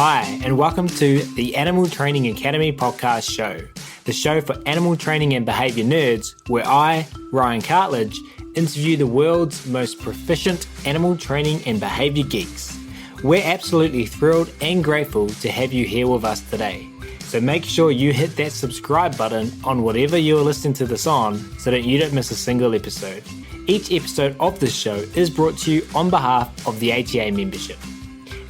Hi, and welcome to the Animal Training Academy podcast show, the show for animal training and behaviour nerds, where I, Ryan Cartledge, interview the world's most proficient animal training and behaviour geeks. We're absolutely thrilled and grateful to have you here with us today. So make sure you hit that subscribe button on whatever you're listening to this on so that you don't miss a single episode. Each episode of this show is brought to you on behalf of the ATA membership.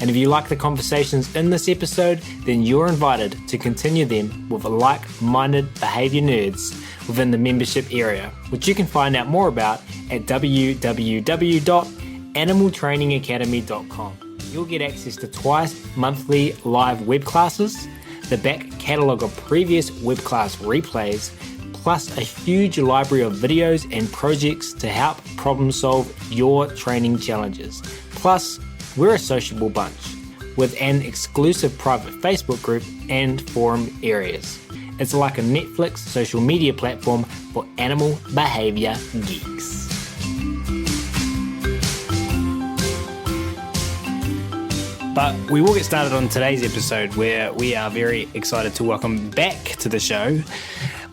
And if you like the conversations in this episode, then you're invited to continue them with like-minded behaviour nerds within the membership area, which you can find out more about at www.animaltrainingacademy.com. You'll get access to twice monthly live web classes, the back catalogue of previous web class replays, plus a huge library of videos and projects to help problem solve your training challenges. Plus, we're a sociable bunch with an exclusive private Facebook group and forum areas. It's like a Netflix social media platform for animal behaviour geeks. But we will get started on today's episode, where we are very excited to welcome back to the show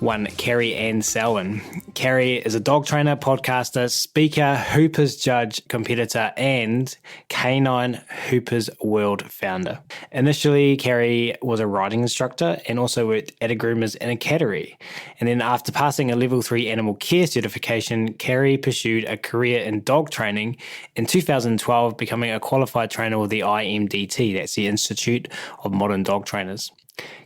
one Carrie-Anne Selwyn. Carrie is a dog trainer, podcaster, speaker, Hoopers judge, competitor, and Canine Hoopers World founder. Initially, Carrie was a riding instructor and also worked at a groomers and a cattery. And then after passing a level 3 animal care certification, Carrie pursued a career in dog training in 2012, becoming a qualified trainer with the IMDT, that's the Institute of Modern Dog Trainers.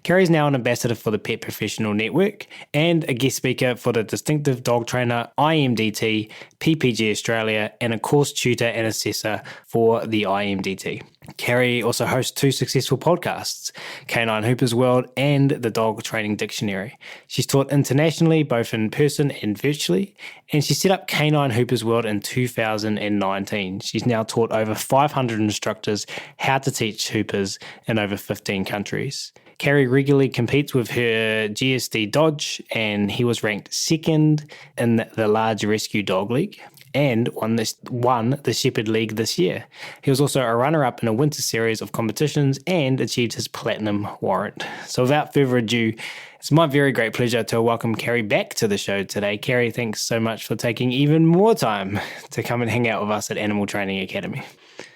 Carrie is now an ambassador for the Pet Professional Network and a guest speaker for the Distinctive Dog Trainer, IMDT, PPG Australia, and a course tutor and assessor for the IMDT. Carrie also hosts 2 successful podcasts, Canine Hoopers World and the Dog Training Dictionary. She's taught internationally, both in person and virtually, and she set up Canine Hoopers World in 2019. She's now taught over 500 instructors how to teach Hoopers in over 15 countries. Carrie regularly competes with her GSD Dodge, and he was ranked second in the large rescue dog league and won the Shepherd League this year. He was also a runner-up in a winter series of competitions and achieved his platinum warrant. So without further ado, it's my very great pleasure to welcome Carrie back to the show today. Carrie, thanks so much for taking even more time to come and hang out with us at Animal Training Academy.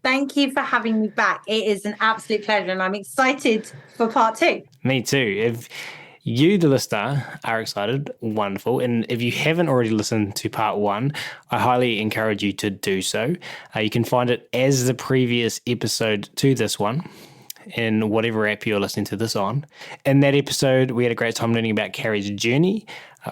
Thank you for having me back. It is an absolute pleasure, and I'm excited for part 2. Me too. If you, the listener, are excited, wonderful. And if you haven't already listened to part 1, I highly encourage you to do so. You can find it as the previous episode to this one in whatever app you're listening to this on. In that episode, we had a great time learning about Carrie's journey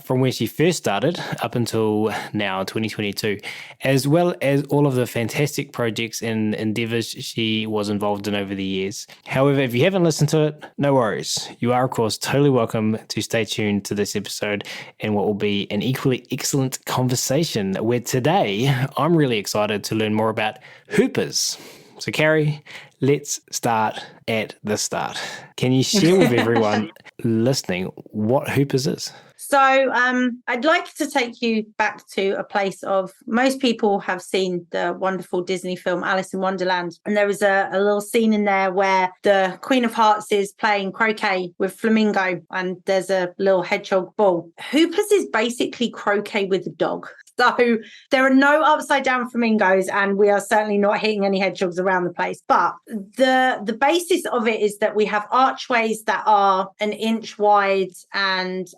from where she first started up until now, 2022, as well as all of the fantastic projects and endeavours she was involved in over the years. However, if you haven't listened to it, no worries. You are, of course, totally welcome to stay tuned to this episode and what will be an equally excellent conversation, where today I'm really excited to learn more about Hoopers. So, Carrie, let's start at the start. Can you share with everyone listening what Hoopers is? So I'd like to take you back to a place of, most people have seen the wonderful Disney film Alice in Wonderland. And there was a little scene in there where the Queen of Hearts is playing croquet with Flamingo, and there's a little hedgehog ball. Hoopers is basically croquet with a dog. So there are no upside down flamingos, and we are certainly not hitting any hedgehogs around the place. But the basis of it is that we have archways that are 1 inch wide and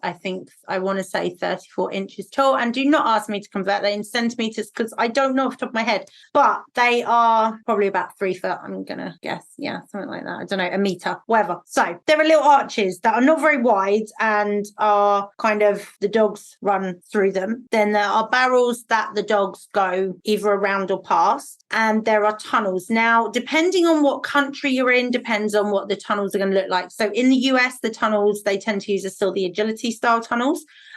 I want to say 34 inches tall. And do not ask me to convert that in centimetres, because I don't know off the top of my head. But they are probably about 3 foot, I'm going to guess. Yeah, something like that. I don't know, a metre, whatever. So there are little arches that are not very wide and are kind of, the dogs run through them. Then there are barrels that the dogs go either around or past, and there are tunnels. Now, depending on what country you're in, depends on what the tunnels are going to look like. So in the US, the tunnels they tend to use are still the agility style tunnels.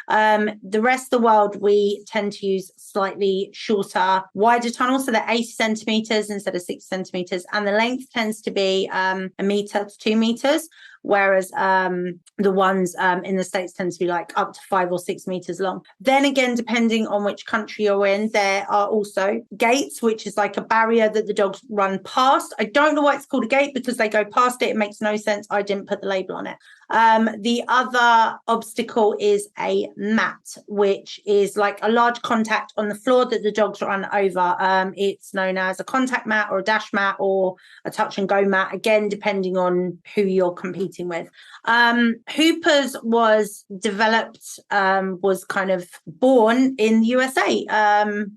The rest of the world, we tend to use slightly shorter, wider tunnels. So they're 80 centimetres instead of 60 centimetres. And the length tends to be 1 metre to 2 metres. whereas the ones in the States tend to be like up to 5 or 6 meters long. Then again, depending on which country you're in, there are also gates, which is like a barrier that the dogs run past. I don't know why it's called a gate, because they go past it. It makes no sense. I didn't put the label on it. The other obstacle is a mat, which is like a large contact on the floor that the dogs run over. It's known as a contact mat or a dash mat or a touch and go mat, again, depending on who you're competing with. Hoopers was developed, was kind of born in the USA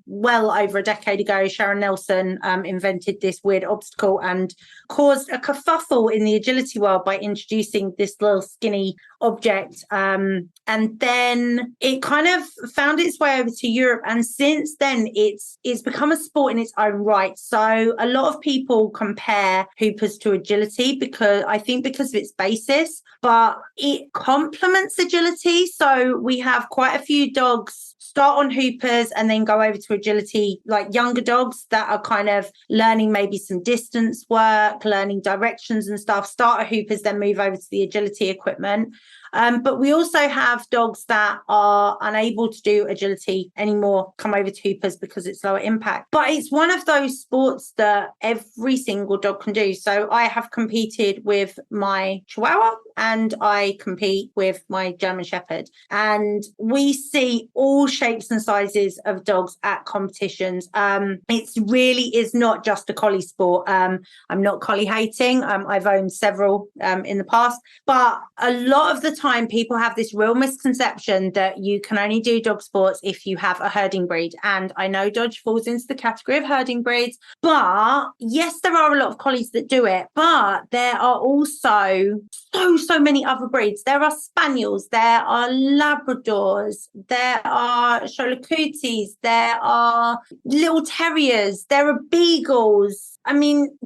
well over a decade ago. Sharon Nelson invented this weird obstacle and caused a kerfuffle in the agility world by introducing this little skinny object, and then it kind of found its way over to Europe, and since then it's become a sport in its own right. So a lot of people compare hoopers to agility because of its basis, but it complements agility. So we have quite a few dogs start on hoopers and then go over to agility, like younger dogs that are kind of learning maybe some distance work, learning directions and stuff, start at hoopers, then move over to the agility equipment. But we also have dogs that are unable to do agility anymore, come over to hoopers because it's lower impact. But it's one of those sports that every single dog can do. So I have competed with my Chihuahua and I compete with my German Shepherd. And we see all shapes and sizes of dogs at competitions. It really is not just a collie sport. I'm not collie hating. I've owned several in the past, but a lot of the time people have this real misconception that you can only do dog sports if you have a herding breed. And I know Dodge falls into the category of herding breeds, but yes, there are a lot of collies that do it, but there are also so many other breeds. There are Spaniels, there are Labradors, there are Sholakutis, there are little terriers, there are beagles. I mean,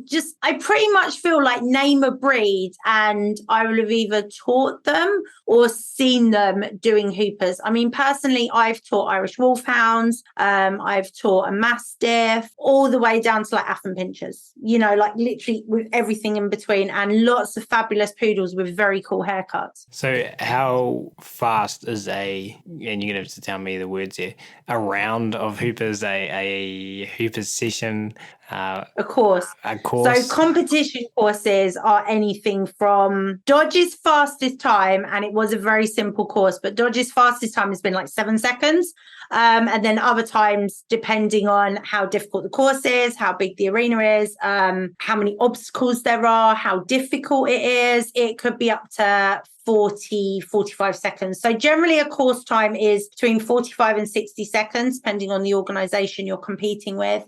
I pretty much feel like name a breed and I will have either taught them or seen them doing hoopers. I mean, personally, I've taught Irish Wolfhounds, I've taught a Mastiff, all the way down to like Affenpinchers, like literally with everything in between, and lots of fabulous poodles with very cool haircuts. So how fast is and you're going to have to tell me the words here, a round of hoopers, a hoopers session? A course. So competition courses are anything from Dodge's fastest time, and it was a very simple course, but Dodge's fastest time has been like 7 seconds. And then other times, depending on how difficult the course is, how big the arena is, how many obstacles there are, how difficult it is, it could be up to 45 seconds. So generally a course time is between 45 and 60 seconds, depending on the organization you're competing with.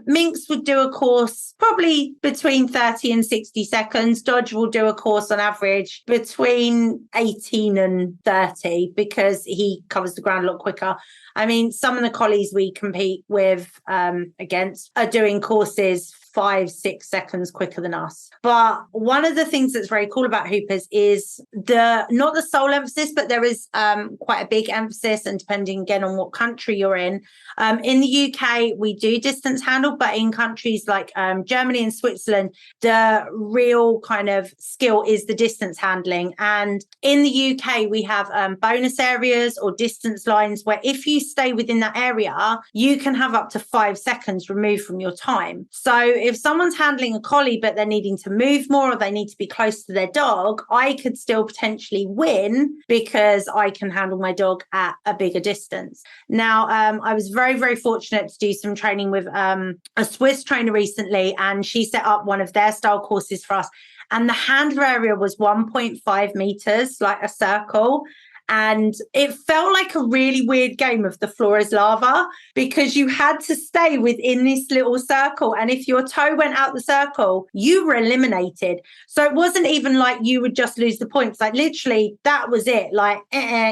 Minx would do a course probably between 30 and 60 seconds. Dodge will do a course on average between 18 and 30 because he covers the ground a lot quicker. I mean, some of the collies we compete with against are doing courses 5-6 seconds quicker than us. But one of the things that's very cool about hoopers is not the sole emphasis, but there is quite a big emphasis, and depending again on what country you're in the UK, we do distance handle, but in countries like Germany and Switzerland, the real kind of skill is the distance handling. And in the UK, we have bonus areas or distance lines where if you stay within that area, you can have up to 5 seconds removed from your time. So if someone's handling a collie, but they're needing to move more or they need to be close to their dog, I could still potentially win because I can handle my dog at a bigger distance. Now, I was very, very fortunate to do some training with a Swiss trainer recently, and she set up one of their style courses for us. And the handler area was 1.5 meters, like a circle. And it felt like a really weird game of the floor is lava because you had to stay within this little circle. And if your toe went out the circle, you were eliminated. So it wasn't even like you would just lose the points. Like literally, that was it. Like,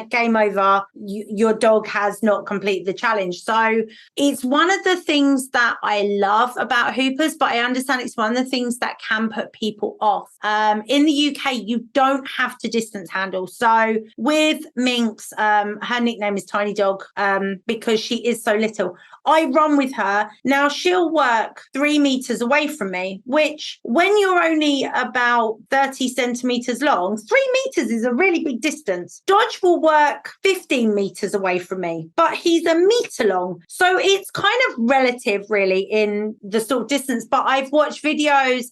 game over. Your dog has not completed the challenge. So it's one of the things that I love about hoopers, but I understand it's one of the things that can put people off. In the UK, you don't have to distance handle. So with with Minx, her nickname is Tiny Dog because she is so little. I run with her. Now, she'll work 3 meters away from me, which when you're only about 30 centimeters long, 3 meters is a really big distance. Dodge will work 15 meters away from me, but he's a meter long. So it's kind of relative, really, in the sort of distance. But I've watched videos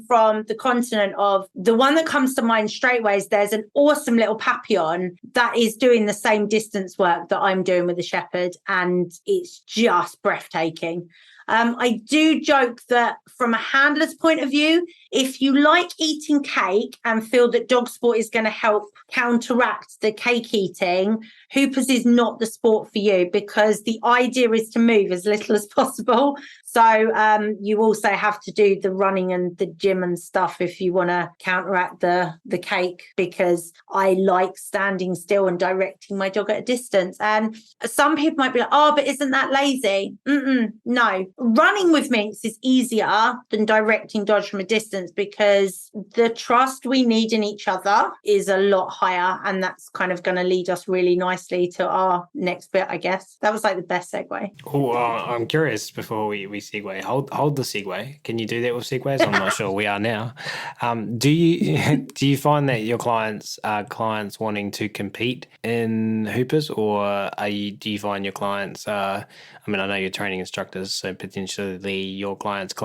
from the continent of the one that comes to mind straight away is there's an awesome little Papillon that is doing the same distance work that I'm doing with the Shepherd, and it's just breathtaking. I do joke that from a handler's point of view, if you like eating cake and feel that dog sport is going to help counteract the cake eating, Hoopers is not the sport for you, because the idea is to move as little as possible. So you also have to do the running and the gym and stuff if you want to counteract the cake, because I like standing still and directing my dog at a distance. And some people might be like, oh, but isn't that lazy? No. Running with Minx is easier than directing Dodge from a distance, because the trust we need in each other is a lot higher, and that's kind of going to lead us really nicely to our next bit, I guess. That was like the best segue. Oh, I'm curious before we segue. Hold the segue. Can you do that with segues? I'm not sure. We are now. Do you find that your clients are clients wanting to compete in Hoopers, or do you find your clients I mean, I know you're training instructors, so potentially your clients'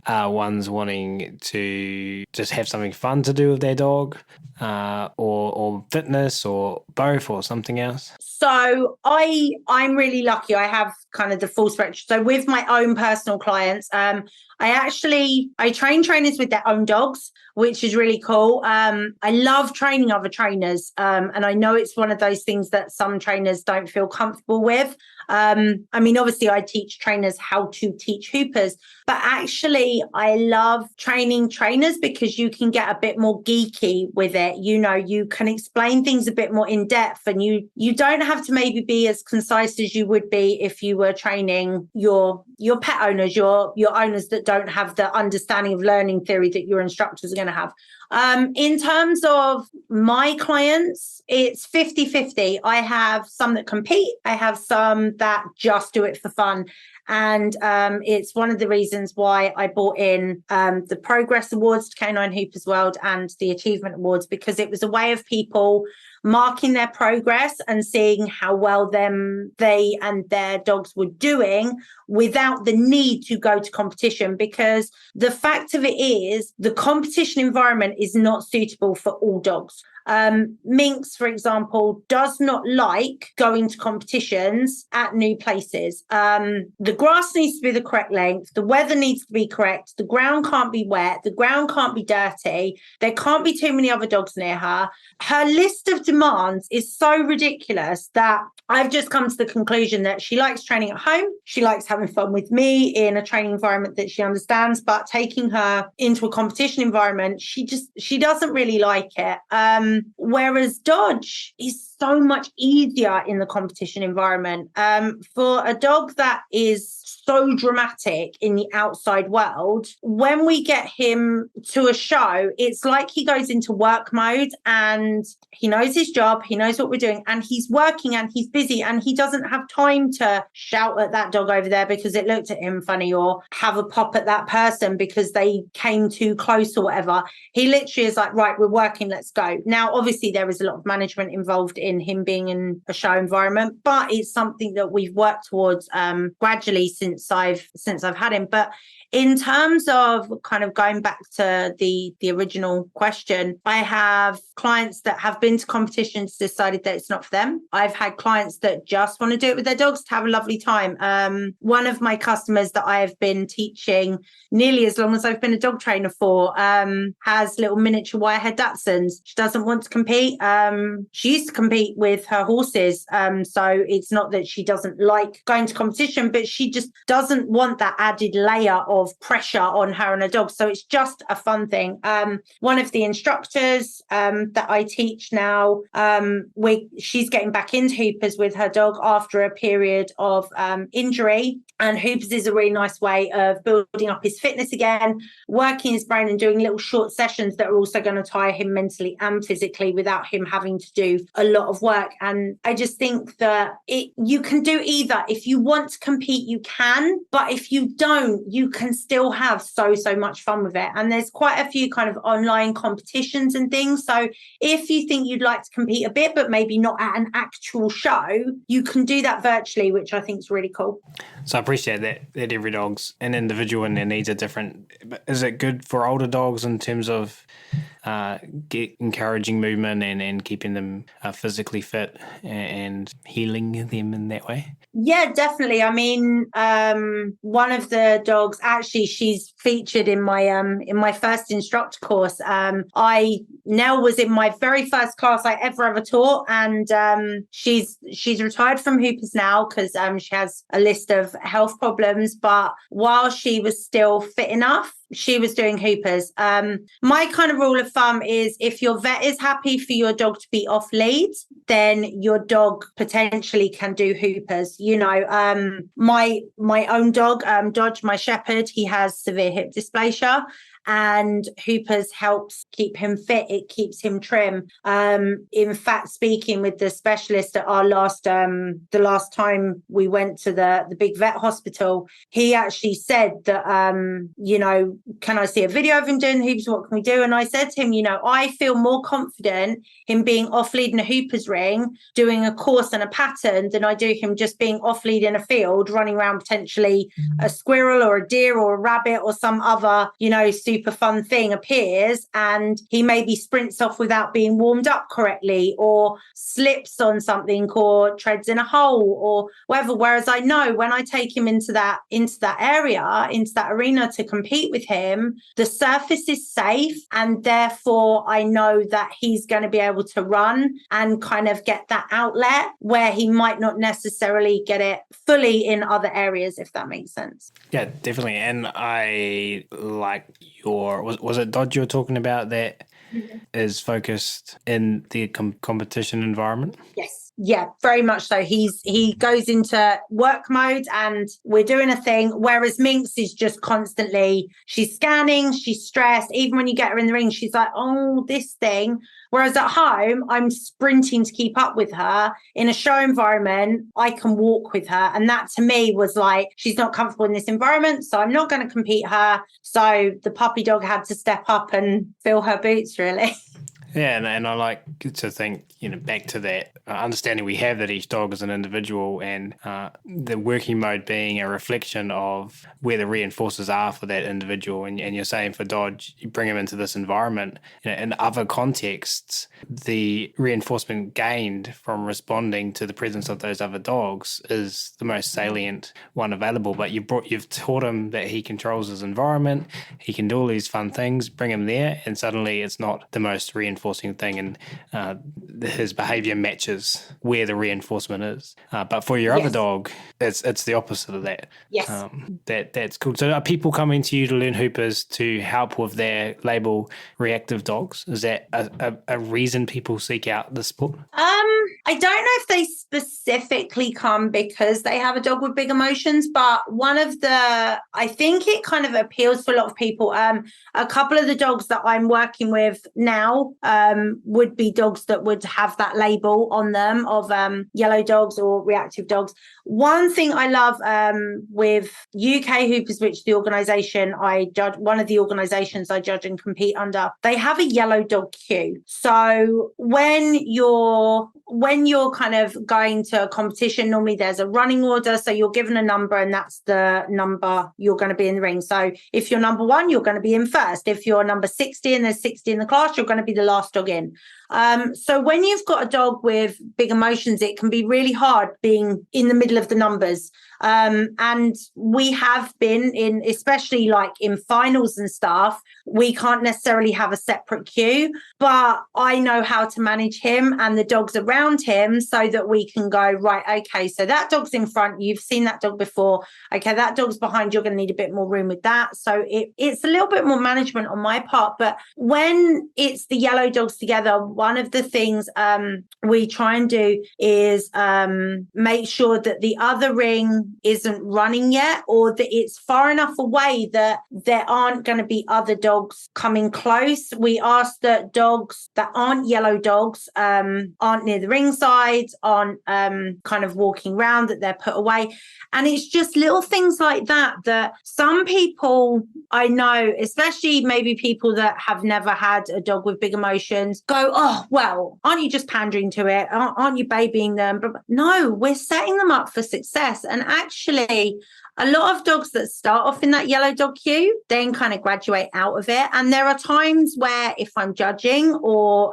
ones wanting to just have something fun to do with their dog, or fitness, or both, or something else? So I'm really lucky. I have kind of the full spectrum. So with my own personal clients, I train trainers with their own dogs, which is really cool. I love training other trainers. And I know it's one of those things that some trainers don't feel comfortable with. I mean, obviously I teach trainers how to teach Hoopers, but actually I love training trainers because you can get a bit more geeky with it. You know, you can explain things a bit more in depth, and you don't have to maybe be as concise as you would be if you were training your pet owners, your owners that don't have the understanding of learning theory that your instructors are going to have. In terms of my clients, it's 50-50. I have some that compete. I have some that just do it for fun. And it's one of the reasons why I brought in the Progress Awards to Canine Hoopers World and the Achievement Awards, because it was a way of people marking their progress and seeing how well they and their dogs were doing without the need to go to competition. Because the fact of it is, the competition environment is not suitable for all dogs. Minx, for example, does not like going to competitions at new places. The grass needs to be the correct length. The weather needs to be correct. The ground can't be wet. The ground can't be dirty. There can't be too many other dogs near her. Her list of demands is so ridiculous that I've just come to the conclusion that she likes training at home. She likes having fun with me in a training environment that she understands, but taking her into a competition environment, she doesn't really like it. Whereas Dodge is so much easier in the competition environment. For a dog that is so dramatic in the outside world, when we get him to a show, it's like he goes into work mode and he knows his job, he knows what we're doing, and he's working and he's busy, and he doesn't have time to shout at that dog over there because it looked at him funny, or have a pop at that person because they came too close or whatever. He literally is like, right, we're working, let's go. Now, obviously, there is a lot of management involved in him being in a show environment, but it's something that we've worked towards gradually since I've had him. But in terms of kind of going back to the original question, I have clients that have been to competitions, decided that it's not for them. I've had clients that just want to do it with their dogs to have a lovely time. One of my customers that I've been teaching nearly as long as I've been a dog trainer for has little miniature wirehead Dachshunds. She doesn't want to compete. She used to compete with her horses. So it's not that she doesn't like going to competition, but she just doesn't want that added layer of pressure on her and her dog. So it's just a fun thing. One of the instructors that I teach now, she's getting back into Hoopers with her dog after a period of injury. And Hoopers is a really nice way of building up his fitness again, working his brain and doing little short sessions that are also going to tire him mentally and physically without him having to do a lot of work. And I just think that you can do either. If you want to compete, you can. But if you don't, you can still have so much fun with it. And there's quite a few kind of online competitions and things. So if you think you'd like to compete a bit, but maybe not at an actual show, you can do that virtually, which I think is really cool. So I appreciate that every dog's an individual and their needs are different. But is it good for older dogs in terms of encouraging movement and keeping them physically fit and healing them in that way? Yeah, definitely. I mean, one of the dogs, actually, she's featured in my first instructor course. Nell was in my very first class I ever taught, and she's retired from Hoopers now because she has a list of health problems. But while she was still fit enough, she was doing Hoopers. My kind of rule of thumb is if your vet is happy for your dog to be off lead, then your dog potentially can do Hoopers. You know, my own dog, Dodge, my shepherd, he has severe hip dysplasia. And Hoopers helps keep him fit. It keeps him trim. In fact, speaking with the specialist at our the last time we went to the big vet hospital, he actually said that, you know, can I see a video of him doing the Hoopers? What can we do? And I said to him, you know, I feel more confident him being off lead in a Hoopers ring, doing a course and a pattern than I do him just being off lead in a field, running around potentially a squirrel or a deer or a rabbit or some other, you know, super fun thing appears and he maybe sprints off without being warmed up correctly or slips on something or treads in a hole or whatever. Whereas I know when I take him into that area, into that arena to compete with him, the surface is safe and therefore I know that he's going to be able to run and kind of get that outlet where he might not necessarily get it fully in other areas, if that makes sense. Yeah, definitely. And I like was it Dodge you were talking about that is focused in the competition environment? Yes. Yeah, very much so. He goes into work mode and we're doing a thing, whereas Minx is just constantly, she's scanning, she's stressed. Even when you get her in the ring, she's like, oh, this thing. Whereas at home, I'm sprinting to keep up with her. In a show environment, I can walk with her. And that to me was like, she's not comfortable in this environment, so I'm not going to compete her. So the puppy dog had to step up and fill her boots, really. Yeah, and I like to think, you know, back to that understanding we have that each dog is an individual and the working mode being a reflection of where the reinforcers are for that individual. And you're saying for Dodge, you bring him into this environment. You know, in other contexts, the reinforcement gained from responding to the presence of those other dogs is the most salient one available. But you've taught him that he controls his environment, he can do all these fun things, bring him there, and suddenly it's not the most reinforcing thing, and his behavior matches where the reinforcement is. But for your other dog, it's the opposite of that. Yes. That's cool. So are people coming to you to learn Hoopers to help with their label reactive dogs? Is that a reason people seek out the sport? I don't know if they specifically come because they have a dog with big emotions, but I think it kind of appeals for a lot of people. A couple of the dogs that I'm working with now would be dogs that would have that label on them of yellow dogs or reactive dogs. One thing I love with UK Hoopers, which the organisation I judge, one of the organisations I judge and compete under, they have a yellow dog queue. So when you're kind of going to a competition, normally there's a running order. So you're given a number and that's the number you're going to be in the ring. So if you're number 1, you're going to be in first. If you're number 60 and there's 60 in the class, you're going to be the last last dog in. So when you've got a dog with big emotions, it can be really hard being in the middle of the numbers. And we have been in, especially like in finals and stuff, we can't necessarily have a separate queue, but I know how to manage him and the dogs around him so that we can go, right, okay, so that dog's in front. You've seen that dog before. Okay, that dog's behind. You're going to need a bit more room with that. So it's a little bit more management on my part. But when it's the yellow dogs together, one of the things we try and do is make sure that the other ring isn't running yet, or that it's far enough away that there aren't going to be other dogs coming close. We ask that dogs that aren't yellow dogs aren't near the ringside, aren't kind of walking around, that they're put away. And it's just little things like that that some people I know, especially maybe people that have never had a dog with big emotions, go, oh, well, aren't you just pandering to it? Aren't you babying them? But no, we're setting them up for success. And actually, a lot of dogs that start off in that yellow dog queue then kind of graduate out of it. And there are times where if I'm judging, or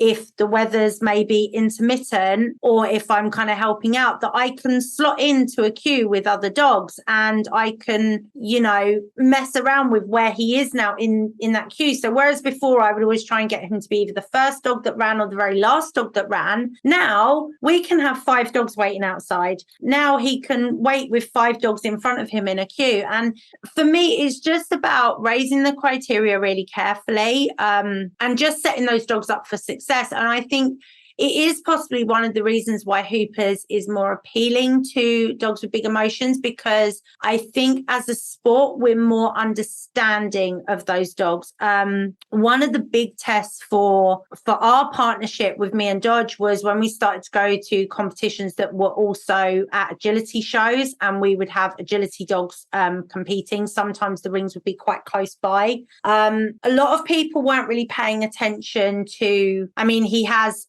if the weather's maybe intermittent, or if I'm kind of helping out, that I can slot into a queue with other dogs and I can, you know, mess around with where he is now in that queue. So whereas before I would always try and get him to be either the first dog that ran or the very last dog that ran, now we can have 5 dogs waiting outside. Now he can wait with 5 dogs in front of him in a queue. And for me, it's just about raising the criteria really carefully, and just setting those dogs up for success. And I think it is possibly one of the reasons why Hoopers is more appealing to dogs with big emotions, because I think as a sport, we're more understanding of those dogs. One of the big tests for our partnership with me and Dodge was when we started to go to competitions that were also at agility shows, and we would have agility dogs competing. Sometimes the rings would be quite close by. A lot of people weren't really paying attention to, I mean, he has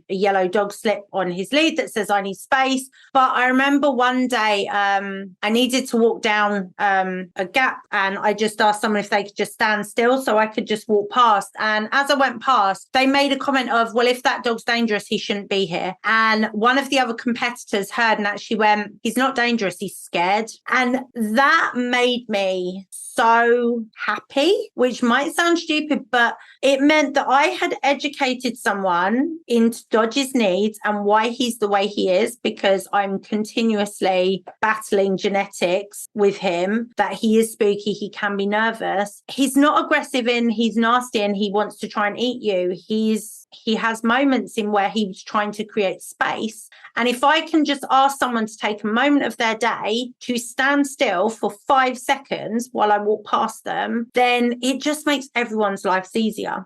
a yellow dog slip on his lead that says I need space. But I remember one day I needed to walk down a gap, and I just asked someone if they could just stand still so I could just walk past. And as I went past, they made a comment of, well, if that dog's dangerous, he shouldn't be here. And one of the other competitors heard and actually went, he's not dangerous, he's scared. And that made me so happy, which might sound stupid, but it meant that I had educated someone into Dodge's needs and why he's the way he is, because I'm continuously battling genetics with him, that he is spooky, he can be nervous. He's not aggressive and he's nasty and he wants to try and eat you. He has moments in where he's trying to create space. And if I can just ask someone to take a moment of their day to stand still for 5 seconds while I walk past them, then it just makes everyone's lives easier.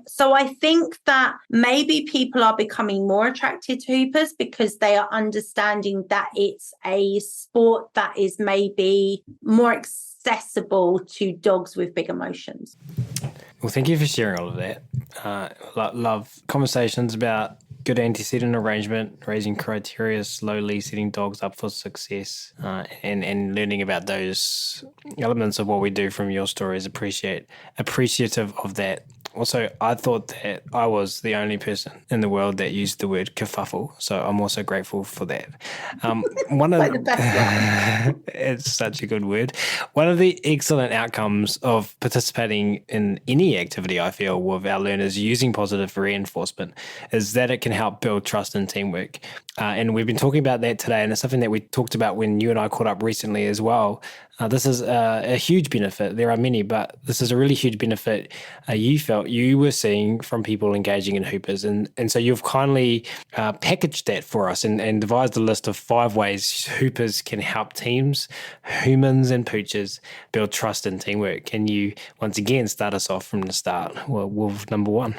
So I think that maybe people are becoming more attracted to Hoopers because they are understanding that it's a sport that is maybe more accessible to dogs with big emotions. Well, thank you for sharing all of that. Love conversations about good antecedent arrangement, raising criteria, slowly setting dogs up for success, and learning about those elements of what we do from your stories. Appreciative of that. Also, I thought that I was the only person in the world that used the word kerfuffle, so I'm also grateful for that. One of the best it's such a good word. One of the excellent outcomes of participating in any activity, I feel, with our learners using positive reinforcement is that it can help build trust and teamwork. And we've been talking about that today, and it's something that we talked about when you and I caught up recently as well. This is a huge benefit. There are many, but this is a really huge benefit you felt you were seeing from people engaging in Hoopers. And so you've kindly packaged that for us and devised a list of 5 ways Hoopers can help teams, humans and poochers build trust and teamwork. Can you once again start us off from the start with number 1?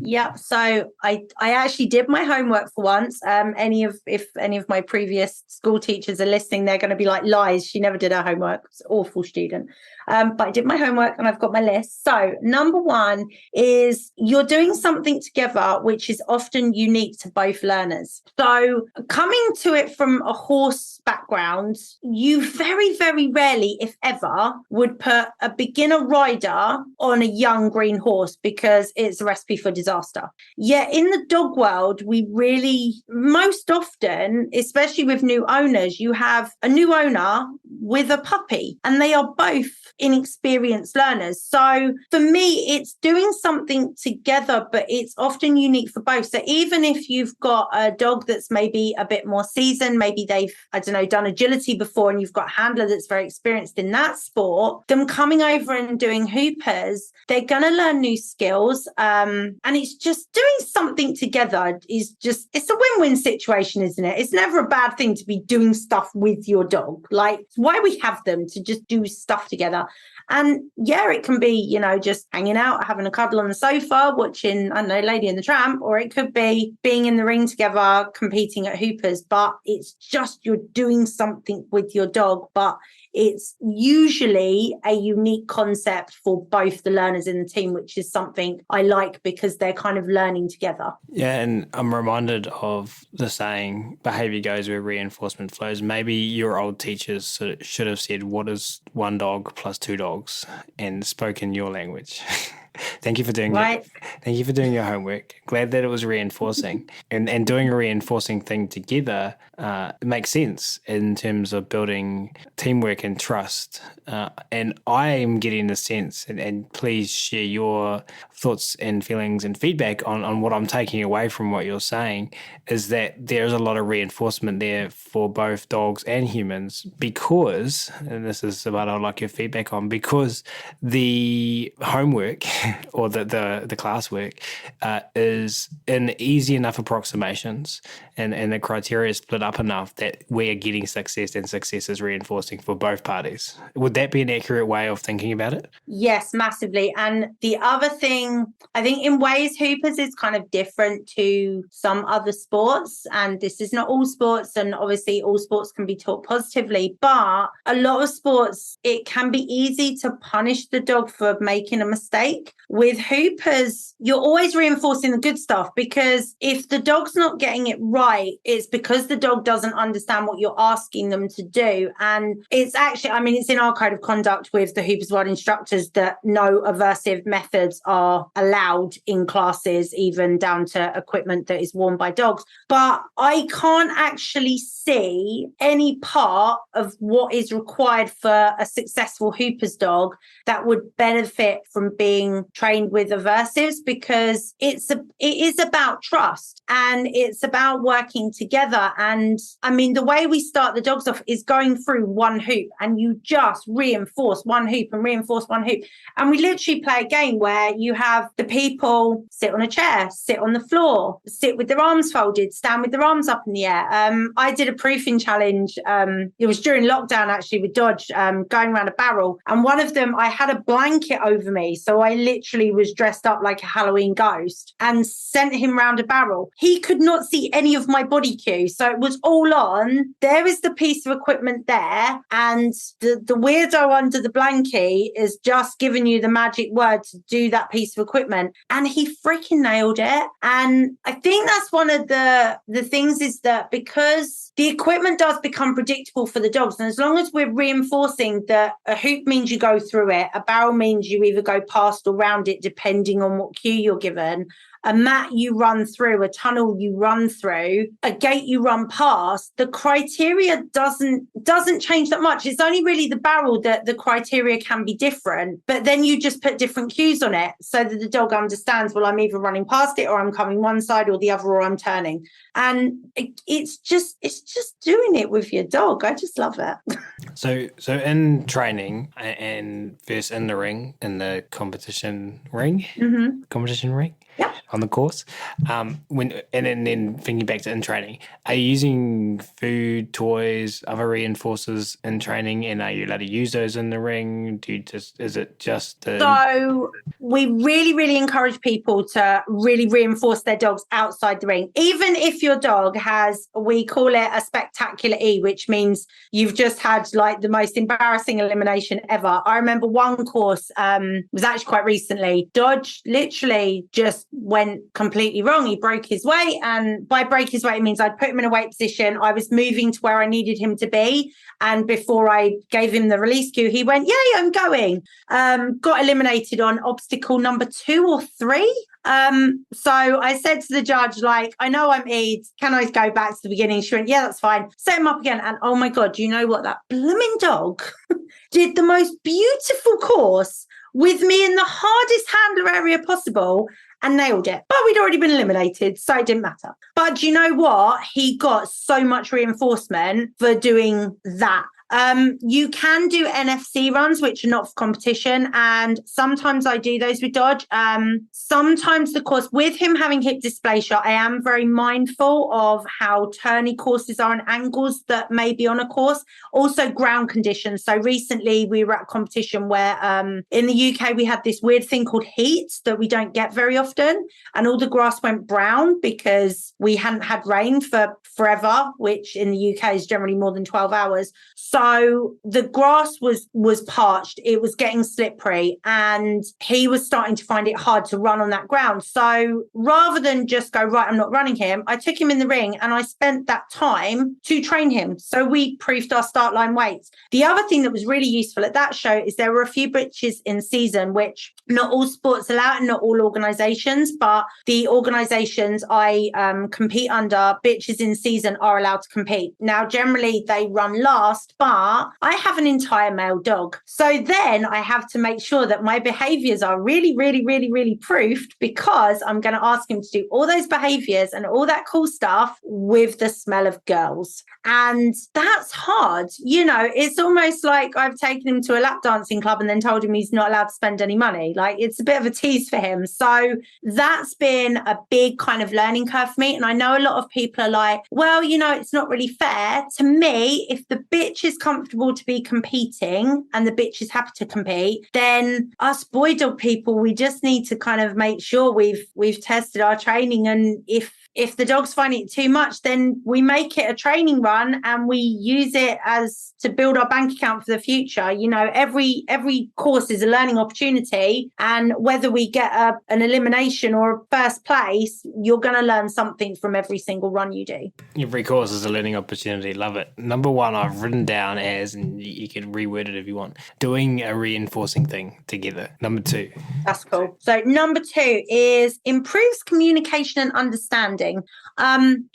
Yep. So I actually did my homework for once. If any of my previous school teachers are listening, they're going to be like, lies. She never did her homework. It's an awful student. But I did my homework and I've got my list. So number one is you're doing something together, which is often unique to both learners. So coming to it from a horse background, you very, very rarely, if ever, would put a beginner rider on a young green horse because it's a recipe for disaster. Yet in the dog world, we really, most often, especially with new owners, you have a new owner with a puppy and they are both inexperienced learners. So for me, it's doing something together, but it's often unique for both. So even if you've got a dog that's maybe a bit more seasoned, maybe they've, I don't know, done agility before, and you've got a handler that's very experienced in that sport, them coming over and doing hoopers, they're going to learn new skills. And it's just doing something together is just, it's a win-win situation, isn't it? It's never a bad thing to be doing stuff with your dog. Like, it's why we have them, to just do stuff together. And yeah, it can be, you know, just hanging out, having a cuddle on the sofa, watching, I don't know, Lady and the Tramp, or it could be being in the ring together, competing at hoopers. But it's just you're doing something with your dog, but it's usually a unique concept for both the learners in the team, which is something I like because they're kind of learning together. Yeah, and I'm reminded of the saying, behavior goes where reinforcement flows. Maybe your old teachers should have said, what is one dog plus two dogs, and spoken your language. Thank you for doing thank you for doing your homework. Glad that it was reinforcing, and doing a reinforcing thing together makes sense in terms of building teamwork and trust. And I am getting the sense, and please share your thoughts and feelings and feedback on what I'm taking away from what you're saying, is that there's a lot of reinforcement there for both dogs and humans because, and this is what I'd like your feedback on, because the homework or the classwork is in easy enough approximations, and the criteria is split up enough that we are getting success, and success is reinforcing for both parties. Would that be an accurate way of thinking about it? Yes, massively. And the other thing, I think in ways hoopers is kind of different to some other sports, and this is not all sports, and obviously all sports can be taught positively, but a lot of sports, it can be easy to punish the dog for making a mistake. With hoopers, you're always reinforcing the good stuff, because if the dog's not getting it right, it's because the dog doesn't understand what you're asking them to do. And it's actually, I mean, it's in our code of conduct with the Hoopers World instructors that no aversive methods are allowed in classes, even down to equipment that is worn by dogs. But I can't actually see any part of what is required for a successful hoopers dog that would benefit from being trained with aversives, because it is about trust and it's about working together. And I mean, the way we start the dogs off is going through one hoop, and you just reinforce one hoop and reinforce one hoop. And we literally play a game where you have the people sit on a chair, sit on the floor, sit with their arms folded, stand with their arms up in the air. I did a proofing challenge. It was during lockdown actually with Dodge, going around a barrel. And one of them, I had a blanket over me. So I literally was dressed up like a Halloween ghost and sent him round a barrel. He could not see any of my body cue. So it was all on. There is the piece of equipment there. And the weirdo under the blankie is just giving you the magic word to do that piece of equipment. And he freaking nailed it. And I think that's one of the things, is that because the equipment does become predictable for the dogs, and as long as we're reinforcing that a hoop means you go through it, a barrel means you either go past or round it, depending on what cue you're given, a mat you run through, a tunnel you run through, a gate you run past, the criteria doesn't change that much. It's only really the barrel that the criteria can be different, but then you just put different cues on it so that the dog understands, well, I'm either running past it, or I'm coming one side or the other, or I'm turning. And it's just doing it with your dog. I just love it. So in training and versus in the ring, in the competition ring, on the course. And then thinking back to in training, are you using food, toys, other reinforcers in training, and are you allowed to use those in the ring? Is it just So we really, really encourage people to really reinforce their dogs outside the ring. Even if your dog has, we call it a spectacular E, which means you've just had like the most embarrassing elimination ever. I remember one course, was actually quite recently. Dodge literally just went completely wrong. He broke his weight, and by break his weight, it means I'd put him in a weight position. I was moving to where I needed him to be. And before I gave him the release cue, he went, "Yay, I'm going." Got eliminated on obstacle number 2 or 3. So I said to the judge, like, "I know I'm Eid. Can I go back to the beginning?" She went, "Yeah, that's fine." Set him up again. And oh my God, you know what? That blooming dog did the most beautiful course with me in the hardest handler area possible and nailed it. But we'd already been eliminated, so it didn't matter. But you know what? He got so much reinforcement for doing that. You can do NFC runs, which are not for competition, and sometimes I do those with Dodge. Sometimes the course, with him having hip dysplasia, I am very mindful of how turny courses are and angles that may be on a course. Also ground conditions. So recently we were at a competition where in the UK we had this weird thing called heat that we don't get very often, and all the grass went brown because we hadn't had rain for forever, which in the UK is generally more than 12 hours. So the grass was parched, it was getting slippery, and he was starting to find it hard to run on that ground. So rather than just go, "Right, I'm not running him," I took him in the ring and I spent that time to train him. So we proofed our start line weights. The other thing that was really useful at that show is there were a few bitches in season, which not all sports allow and not all organizations, but the organizations I compete under, bitches in season are allowed to compete. Now, generally they run last, but I have an entire male dog. So then I have to make sure that my behaviors are really, really, really, really proofed, because I'm going to ask him to do all those behaviors and all that cool stuff with the smell of girls. And that's hard. You know, it's almost like I've taken him to a lap dancing club and then told him he's not allowed to spend any money. Like, it's a bit of a tease for him. So that's been a big kind of learning curve for me. And I know a lot of people are like, "Well, you know, it's not really fair." To me, if the bitch is comfortable to be competing and the bitch is happy to compete, then us boy dog people, we just need to kind of make sure we've tested our training. And if the dog's finding it too much, then we make it a training run and we use it as to build our bank account for the future. You know, every course is a learning opportunity, and whether we get an elimination or a first place, you're going to learn something from every single run you do. Every course is a learning opportunity. Love it. Number 1 I've written down as, and you can reword it if you want, doing a reinforcing thing together. Number 2. That's cool. So number 2 is improves communication and understanding,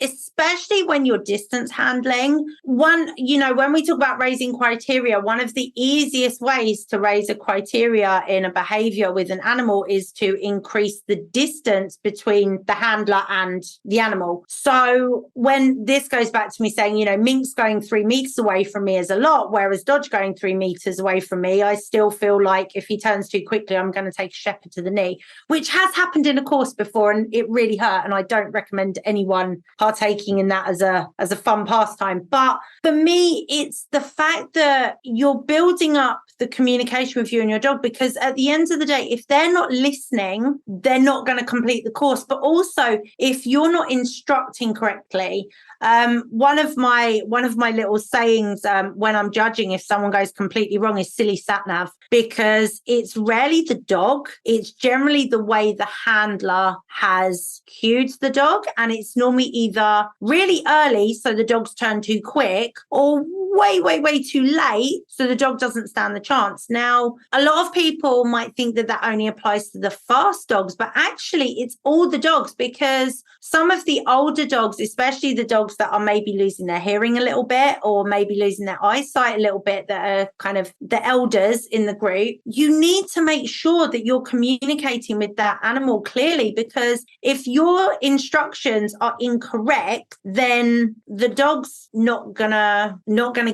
especially when you're distance handling. One, you know, when we talk about raising criteria, one of the easiest ways to raise a criteria in a behavior with an animal is to increase the distance between the handler and the animal. So when this goes back to me saying, you know, Mink's going 3 meters away from me is a lot, whereas Dodge going 3 meters away from me, I still feel like if he turns too quickly, I'm going to take a shepherd to the knee, which has happened in a course before, and it really hurt. And I don't recommend anyone partaking in that as a fun pastime. But for me, it's the fact that you're building up the communication with you and your dog, because at the end of the day, if they're not listening, they're not going to complete the course. But also, if you're not instructing correctly, one of my little sayings when I'm judging if someone goes completely wrong is silly sat nav, because it's rarely the dog, it's generally the way the handler has cued the dog, and it's normally either really early so the dog's turned too quick, or way too late so the dog doesn't stand the chance. Now, a lot of people might think that only applies to the fast dogs, but actually it's all the dogs, because some of the older dogs, especially the dogs dogs that are maybe losing their hearing a little bit or maybe losing their eyesight a little bit, that are kind of the elders in the group, you need to make sure that you're communicating with that animal clearly, because if your instructions are incorrect, then the dog's not gonna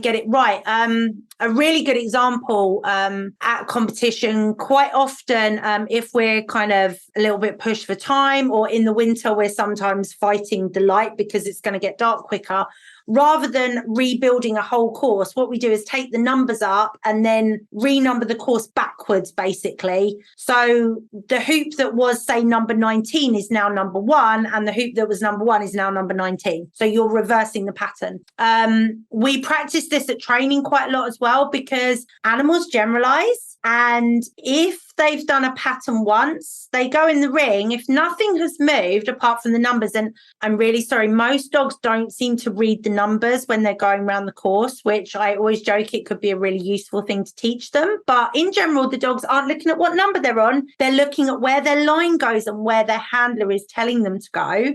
get it right. A really good example at competition, quite often if we're kind of a little bit pushed for time, or in the winter we're sometimes fighting the light because it's going to get dark quicker, rather than rebuilding a whole course, what we do is take the numbers up and then renumber the course backwards, basically. So the hoop that was, say, number 19 is now number 1, and the hoop that was number 1 is now number 19. So you're reversing the pattern. We practice this at training quite a lot as well, because animals generalize. And if they've done a pattern once, they go in the ring. If nothing has moved apart from the numbers, and I'm really sorry, most dogs don't seem to read the numbers when they're going around the course, which I always joke it could be a really useful thing to teach them. But in general, the dogs aren't looking at what number they're on. They're looking at where their line goes and where their handler is telling them to go.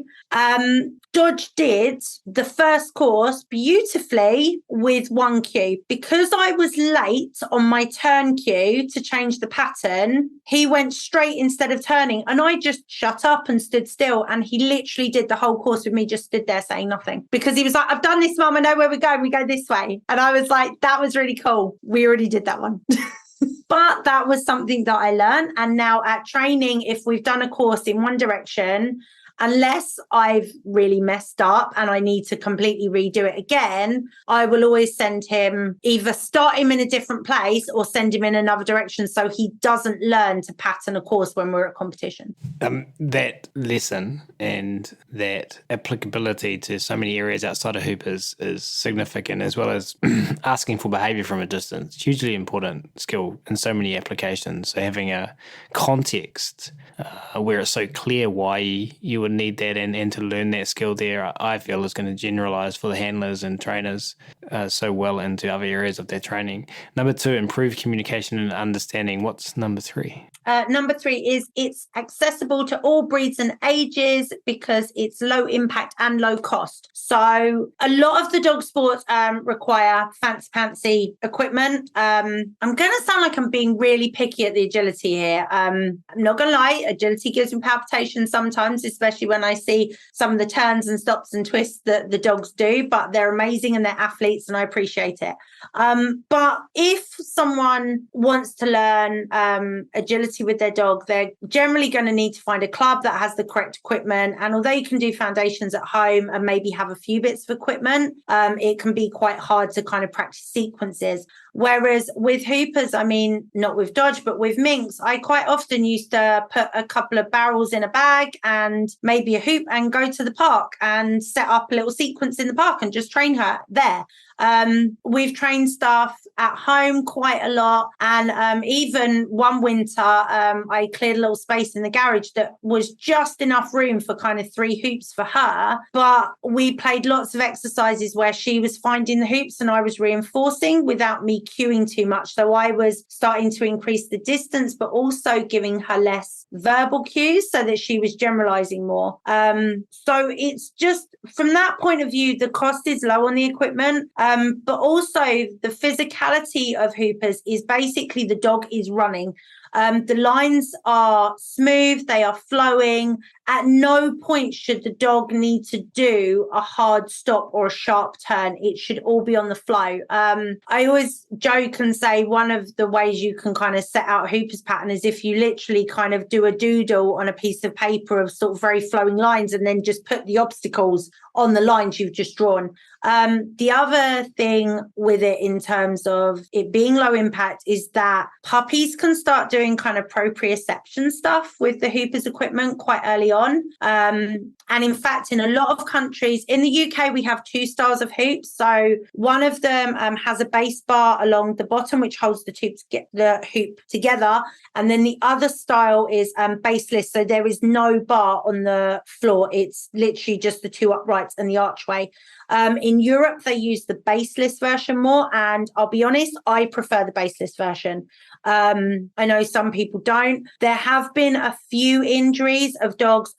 Dodge did the first course beautifully with 1 cue. Because I was late on my turn cue to change the pattern, he went straight instead of turning, and I just shut up and stood still, and he literally did the whole course with me, just stood there saying nothing, because he was like, I've done this, Mum, I know where we're going, we go this way. And I was like, that was really cool, we already did that one. But that was something that I learned. And now at training, if we've done a course in one direction, unless I've really messed up and I need to completely redo it again, I will always send him, either start him in a different place or send him in another direction, so he doesn't learn to pattern a course when we're at competition. That lesson and that applicability to so many areas outside of hoopers is significant, as well as asking for behaviour from a distance. Hugely important skill in so many applications. So having a context where it's so clear why you would need that, and to learn that skill there, I feel is going to generalise for the handlers and trainers so well into other areas of their training. Number 2, improve communication and understanding. What's number 3? Number 3 is it's accessible to all breeds and ages, because it's low impact and low cost. So a lot of the dog sports require fancy equipment. I'm going to sound like I'm being really picky at the agility here. I'm not going to lie, agility gives me palpitations sometimes, especially when I see some of the turns and stops and twists that the dogs do, but they're amazing and they're athletes and I appreciate it. But if someone wants to learn agility with their dog, they're generally going to need to find a club that has the correct equipment. And although you can do foundations at home and maybe have a few bits of equipment, it can be quite hard to kind of practice sequences. Whereas with hoopers, I mean, not with Dodge, but with Minx, I quite often used to put a couple of barrels in a bag and maybe a hoop and go to the park and set up a little sequence in the park and just train her there. We've trained staff at home quite a lot. And even one winter, I cleared a little space in the garage that was just enough room for kind of 3 hoops for her. But we played lots of exercises where she was finding the hoops and I was reinforcing without me cueing too much. So I was starting to increase the distance, but also giving her less verbal cues so that she was generalizing more. So it's just, from that point of view, the cost is low on the equipment. But also the physicality of hoopers is basically the dog is running. The lines are smooth, they are flowing. At no point should the dog need to do a hard stop or a sharp turn. It should all be on the flow. I always joke and say one of the ways you can kind of set out a hooper's pattern is if you literally kind of do a doodle on a piece of paper of sort of very flowing lines and then just put the obstacles on the lines you've just drawn. The other thing with it in terms of it being low impact is that puppies can start doing kind of proprioception stuff with the hoopers equipment quite early on. And in fact, in a lot of countries, in the UK, we have 2 styles of hoops. So one of them has a base bar along the bottom, which holds the hoop together. And then the other style is baseless. So there is no bar on the floor. It's literally just the 2 uprights and the archway. In Europe, they use the baseless version more. And I'll be honest, I prefer the baseless version. I know some people don't. There have been a few injuries of dogs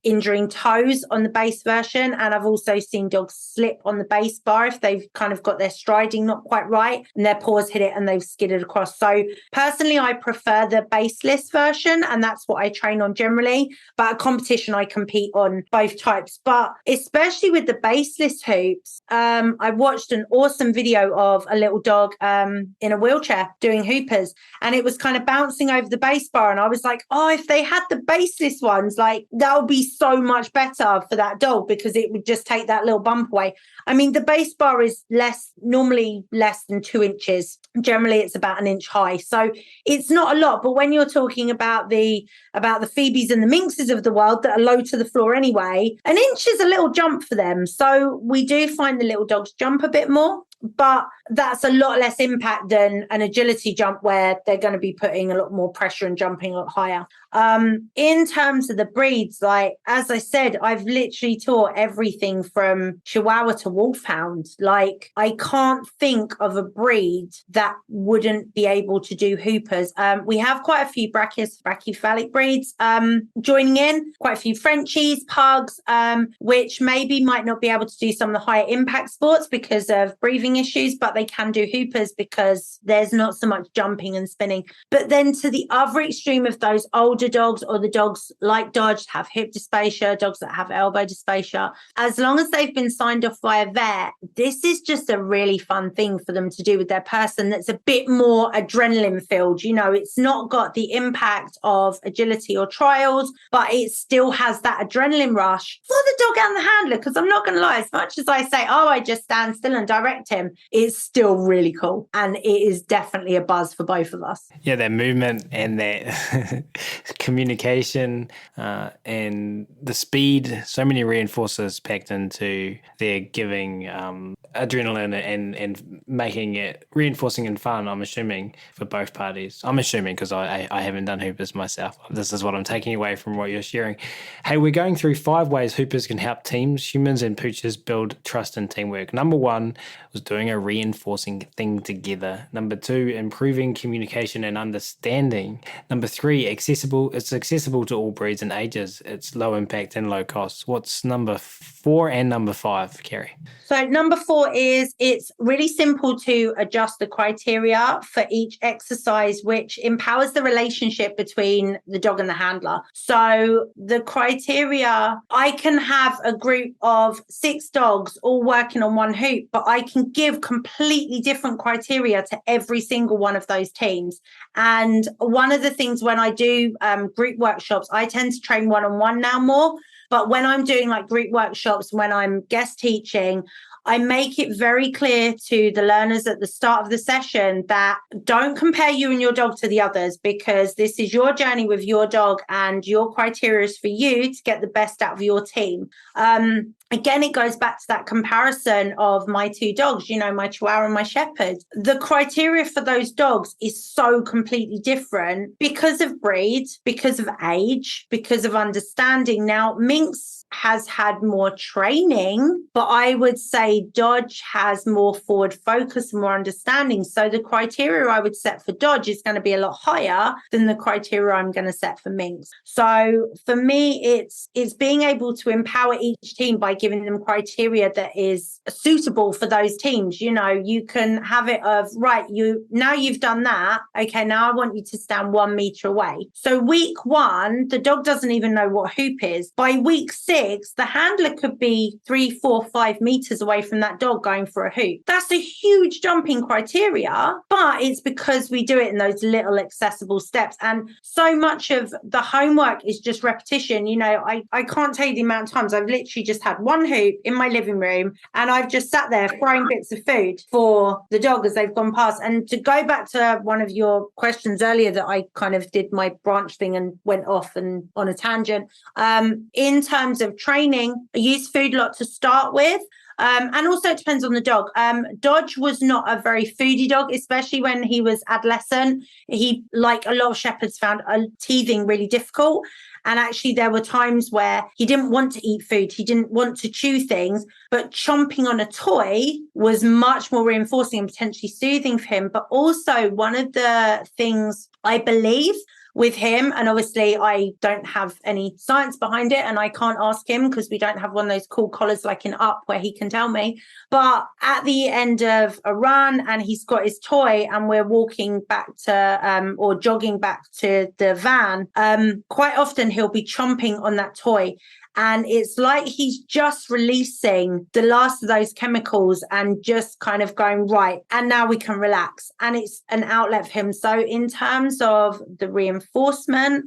injuring toes on the base version, and I've also seen dogs slip on the base bar if they've kind of got their striding not quite right and their paws hit it and they've skidded across. So personally, I prefer the baseless version, and that's what I train on generally. But at competition, I compete on both types. But especially with the baseless hoops, I watched an awesome video of a little dog in a wheelchair doing hoopers, and it was kind of bouncing over the base bar. And I was like, oh, if they had the baseless ones, like that would be so much better for that dog, because it would just take that little bump away. I mean, the base bar is normally less than 2 inches. Generally, it's about 1 inch high. So it's not a lot. But when you're talking about the Phoebes and the Minxes of the world that are low to the floor anyway, 1 inch is a little jump for them. So we do find the little dogs jump a bit more, but that's a lot less impact than an agility jump where they're going to be putting a lot more pressure and jumping a lot higher. In terms of the breeds, like, as I said, I've literally taught everything from Chihuahua to Wolfhound. Like, I can't think of a breed that wouldn't be able to do hoopers. We have quite a few brachycephalic breeds joining in, quite a few Frenchies, pugs, which maybe might not be able to do some of the higher impact sports because of breathing issues, but they can do hoopers because there's not so much jumping and spinning. But then to the other extreme of those older dogs, or the dogs like Dodge have hip dysplasia, dogs that have elbow dysplasia, as long as they've been signed off by a vet, this is just a really fun thing for them to do with their person that's a bit more adrenaline filled. You know, it's not got the impact of agility or trials, but it still has that adrenaline rush for the dog and the handler. Because I'm not going to lie, as much as I say, oh, I just stand still and direct him, it's still really cool. And it is definitely a buzz for both of us. Yeah, that movement and that communication and the speed, so many reinforcers packed into their giving adrenaline and making it reinforcing and fun, I'm assuming, for both parties. I'm assuming because I haven't done hoopers myself. This is what I'm taking away from what you're sharing. Hey, we're going through 5 ways hoopers can help teams, humans and poochers build trust and teamwork. Number 1 was doing a reinforcing thing together. Number 2, improving communication and understanding. Number 3, it's accessible to all breeds and ages. It's low impact and low cost. What's number 4 and number 5, Carrie? So number 4 is it's really simple to adjust the criteria for each exercise, which empowers the relationship between the dog and the handler. So the criteria, I can have a group of 6 dogs all working on one hoop, but I can give completely different criteria to every single one of those teams. And one of the things when I do group workshops, I tend to train one-on-one now more. But when I'm doing like group workshops, when I'm guest teaching, I make it very clear to the learners at the start of the session that don't compare you and your dog to the others, because this is your journey with your dog and your criteria is for you to get the best out of your team. Again, it goes back to that comparison of my 2 dogs, you know, my Chihuahua and my Shepherd. The criteria for those dogs is so completely different because of breed, because of age, because of understanding. Now, Minx has had more training, but I would say Dodge has more forward focus, more understanding. So the criteria I would set for Dodge is going to be a lot higher than the criteria I'm going to set for Minx. So for me, it's being able to empower each team by giving them criteria that is suitable for those teams. You know, you can have it of, right, now you've done that. Okay, now I want you to stand 1 meter away. So week 1, the dog doesn't even know what hoop is. By week 6, the handler could be 3, 4, 5 meters away from that dog going for a hoop. That's a huge jumping criteria, but it's because we do it in those little accessible steps. And so much of the homework is just repetition. You know, I can't tell you the amount of times I've literally just had 1 hoop in my living room and I've just sat there throwing bits of food for the dog as they've gone past. And to go back to one of your questions earlier that I kind of did my branch thing and went off and on a tangent, in terms of training, I use food a lot to start with. And also it depends on the dog. Dodge was not a very foodie dog, especially when he was adolescent. He, like a lot of shepherds, found teething really difficult. And actually there were times where he didn't want to eat food, he didn't want to chew things, but chomping on a toy was much more reinforcing and potentially soothing for him. But also one of the things I believe with him, and obviously I don't have any science behind it and I can't ask him because we don't have one of those cool collars like in Up where he can tell me, but at the end of a run and he's got his toy and we're walking back to or jogging back to the van, quite often he'll be chomping on that toy. And it's like he's just releasing the last of those chemicals and just kind of going, right, and now we can relax. And it's an outlet for him. So in terms of the reinforcement,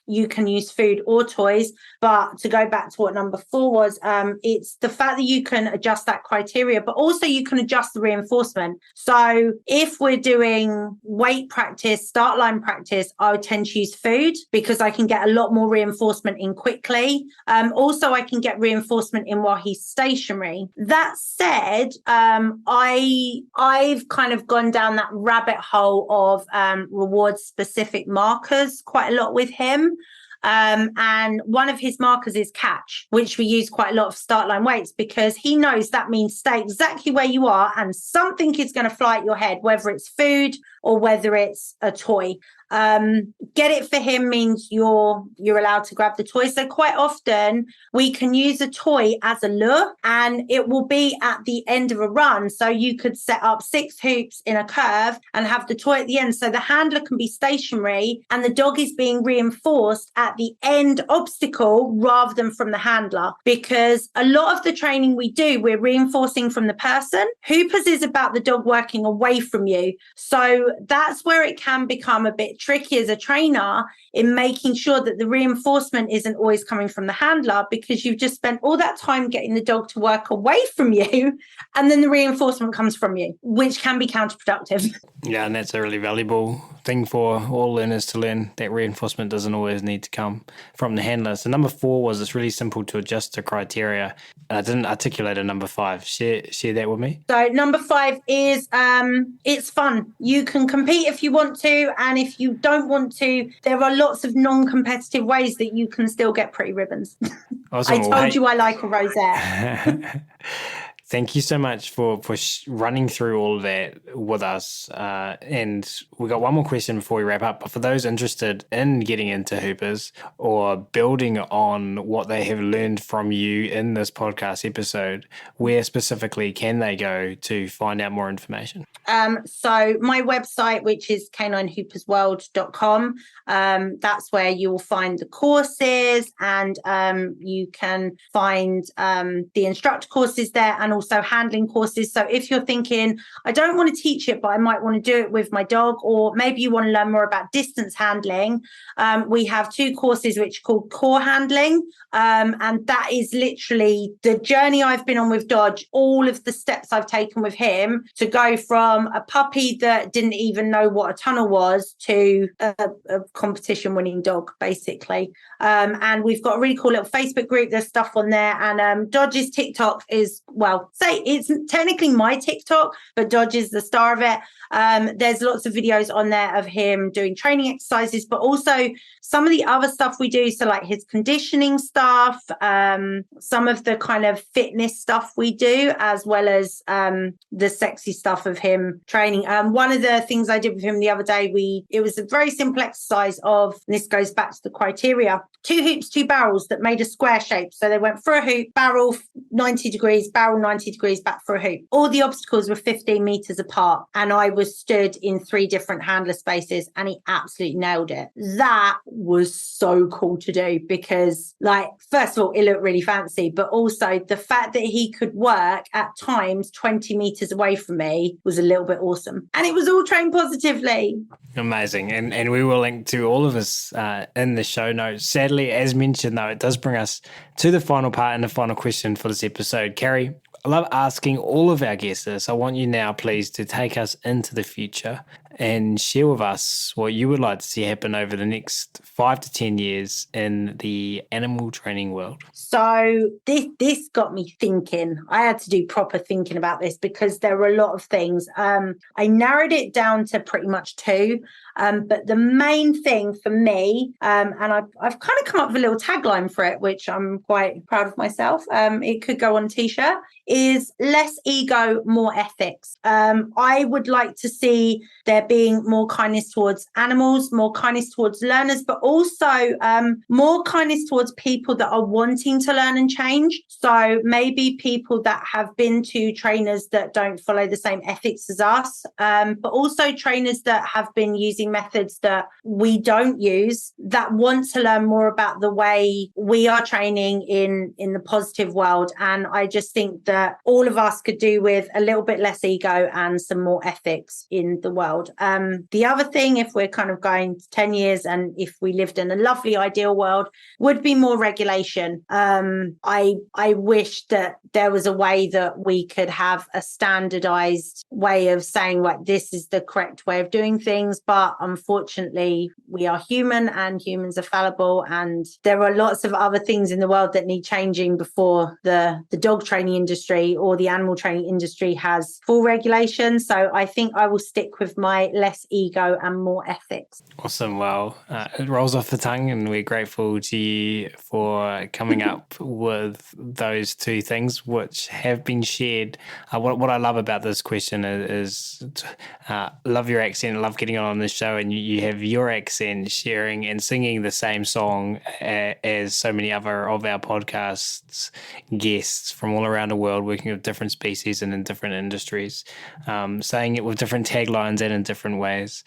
you can use food or toys. But to go back to what number 4 was, it's the fact that you can adjust that criteria, but also you can adjust the reinforcement. So if we're doing weight practice, start line practice, I would tend to use food because I can get a lot more reinforcement in quickly. Also, I can get reinforcement in while he's stationary. That said, I've kind of gone down that rabbit hole of reward specific markers quite a lot with him. And one of his markers is catch, which we use quite a lot of start line weights because he knows that means stay exactly where you are and something is going to fly at your head, whether it's food or whether it's a toy. Get it for him means you're allowed to grab the toy. So quite often we can use a toy as a lure and it will be at the end of a run. So you could set up 6 hoops in a curve and have the toy at the end. So the handler can be stationary and the dog is being reinforced at the end obstacle rather than from the handler, because a lot of the training we do, we're reinforcing from the person. Hoopers is about the dog working away from you. So that's where it can become a bit tricky as a trainer in making sure that the reinforcement isn't always coming from the handler, because you've just spent all that time getting the dog to work away from you and then the reinforcement comes from you, which can be counterproductive. Yeah, and that's a really valuable thing for all learners to learn, that reinforcement doesn't always need to come from the handler. So number 4 was it's really simple to adjust the criteria. And I didn't articulate a number 5. Share that with me. So number 5 is it's fun. You can compete if you want to, and if you don't want to, there are lots of non-competitive ways that you can still get pretty ribbons. Awesome. I told you I like a rosette. Thank you so much for running through all of that with us. And we got one more question before we wrap up. But for those interested in getting into Hoopers or building on what they have learned from you in this podcast episode, where specifically can they go to find out more information? So my website, which is caninehoopersworld.com, that's where you will find the courses, and you can find the instructor courses there and also handling courses. So if you're thinking, I don't want to teach it, but I might want to do it with my dog, or maybe you want to learn more about distance handling, we have 2 courses which are called core handling. And that is literally the journey I've been on with Dodge, all of the steps I've taken with him to go from a puppy that didn't even know what a tunnel was to a competition winning dog, basically. And we've got a really cool little Facebook group. There's stuff on there. And Dodge's TikTok is, well, say it's technically my TikTok, but Dodge is the star of it. There's lots of videos on there of him doing training exercises, but also some of the other stuff we do. So like his conditioning stuff, some of the kind of fitness stuff we do, as well as the sexy stuff of him training. One of the things I did with him the other day, it was a very simple exercise of, and this goes back to the criteria, 2 hoops, 2 barrels that made a square shape. So they went for a hoop, barrel 90 degrees, barrel 90 degrees, back for a hoop. All the obstacles were 15 meters apart, and I was stood in 3 different handler spaces, and he absolutely nailed it. That was so cool to do because, like, first of all, it looked really fancy, but also the fact that he could work at times 20 meters away from me was a little bit awesome. And it was all trained positively. Amazing. And we will link to all of this in the show notes. Sadly, as mentioned, though, it does bring us to the final part and the final question for this episode. Carrie, I love asking all of our guests this. I want you now, please, to take us into the future and share with us what you would like to see happen over the next 5 to 10 years in the animal training world? So this got me thinking. I had to do proper thinking about this because there were a lot of things. I narrowed it down to pretty much two. But the main thing for me, and I've kind of come up with a little tagline for it, which I'm quite proud of myself. It could go on a t-shirt, is less ego, more ethics. I would like to see there being more kindness towards animals, more kindness towards learners, but also more kindness towards people that are wanting to learn and change. So maybe people that have been to trainers that don't follow the same ethics as us, but also trainers that have been using methods that we don't use, that want to learn more about the way we are training in the positive world. And I just think that all of us could do with a little bit less ego and some more ethics in the world. The other thing, if we're kind of going 10 years and if we lived in a lovely ideal world, would be more regulation. I wish that there was a way that we could have a standardized way of saying, like, this is the correct way of doing things. But unfortunately, we are human and humans are fallible. And there are lots of other things in the world that need changing before the dog training industry or the animal training industry has full regulation. So I think I will stick with my less ego and more ethics. Awesome. Well, it rolls off the tongue, and we're grateful to you for coming up with those two things which have been shared. What I love about this question is love your accent, love getting on this show, and you have your accent sharing and singing the same song as so many other of our podcasts guests from all around the world, working with different species and in different industries, saying it with different taglines and in different ways.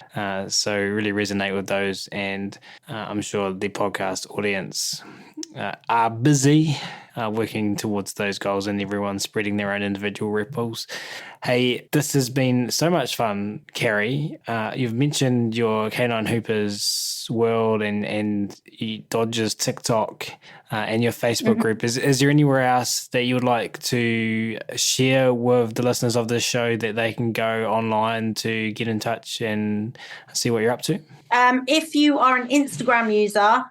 So really resonate with those, and I'm sure the podcast audience are busy working towards those goals, and everyone's spreading their own individual ripples. Hey, this has been so much fun, Carrie. You've mentioned your Canine Hoopers World and Dodge's TikTok and your Facebook group. Is there anywhere else that you would like to share with the listeners of this show that they can go online to get in touch and see what you're up to? If you are an Instagram user,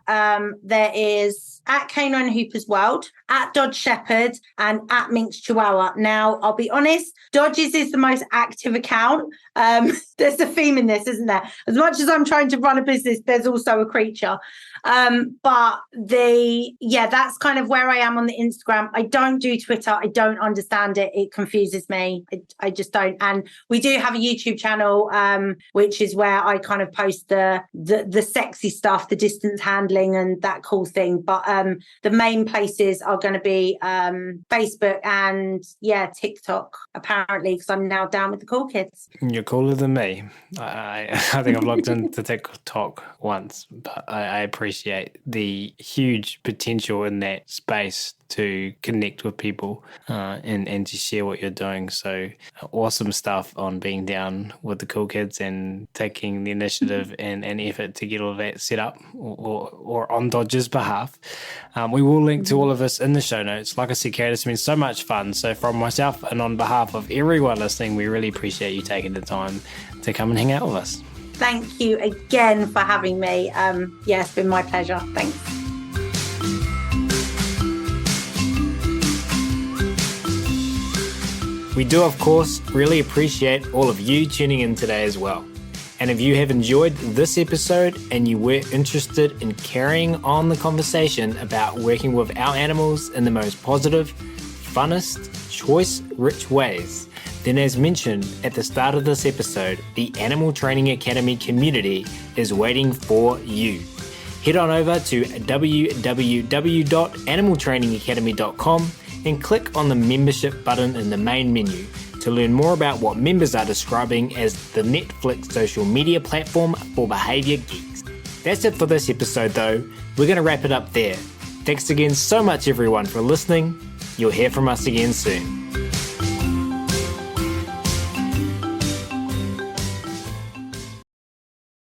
there is at Canine Hoopers World, at Dodge Shepherd, and at Minx Chihuahua. Now, I'll be honest, Dodge's is the most active account. There's a theme in this, isn't there? As much as I'm trying to run a business, there's also a creature. But that's kind of where I am on the Instagram. I don't do Twitter. I don't understand it. It confuses me. I just don't. And we do have a YouTube channel, which is where I kind of post the sexy stuff, the distance handling and that cool thing. But the main places are going to be Facebook and TikTok, apparently, because I'm now down with the cool kids. You're cooler than me. I think I've logged into TikTok once, but I appreciate the huge potential in that space to connect with people and to share what you're doing. So awesome stuff on being down with the cool kids and taking the initiative and effort to get all of that set up or on Dodge's behalf. We will link to all of this in the show notes. Like I said, Carrie, it's been so much fun. So from myself and on behalf of everyone listening, we really appreciate you taking the time to come and hang out with us. Thank you again for having me. It's been my pleasure. Thanks. We do, of course, really appreciate all of you tuning in today as well. And if you have enjoyed this episode and you were interested in carrying on the conversation about working with our animals in the most positive, funnest, choice-rich ways, then as mentioned at the start of this episode, the Animal Training Academy community is waiting for you. Head on over to www.animaltrainingacademy.com and click on the membership button in the main menu to learn more about what members are describing as the Netflix social media platform for behaviour geeks. That's it for this episode though. We're going to wrap it up there. Thanks again so much everyone for listening. You'll hear from us again soon.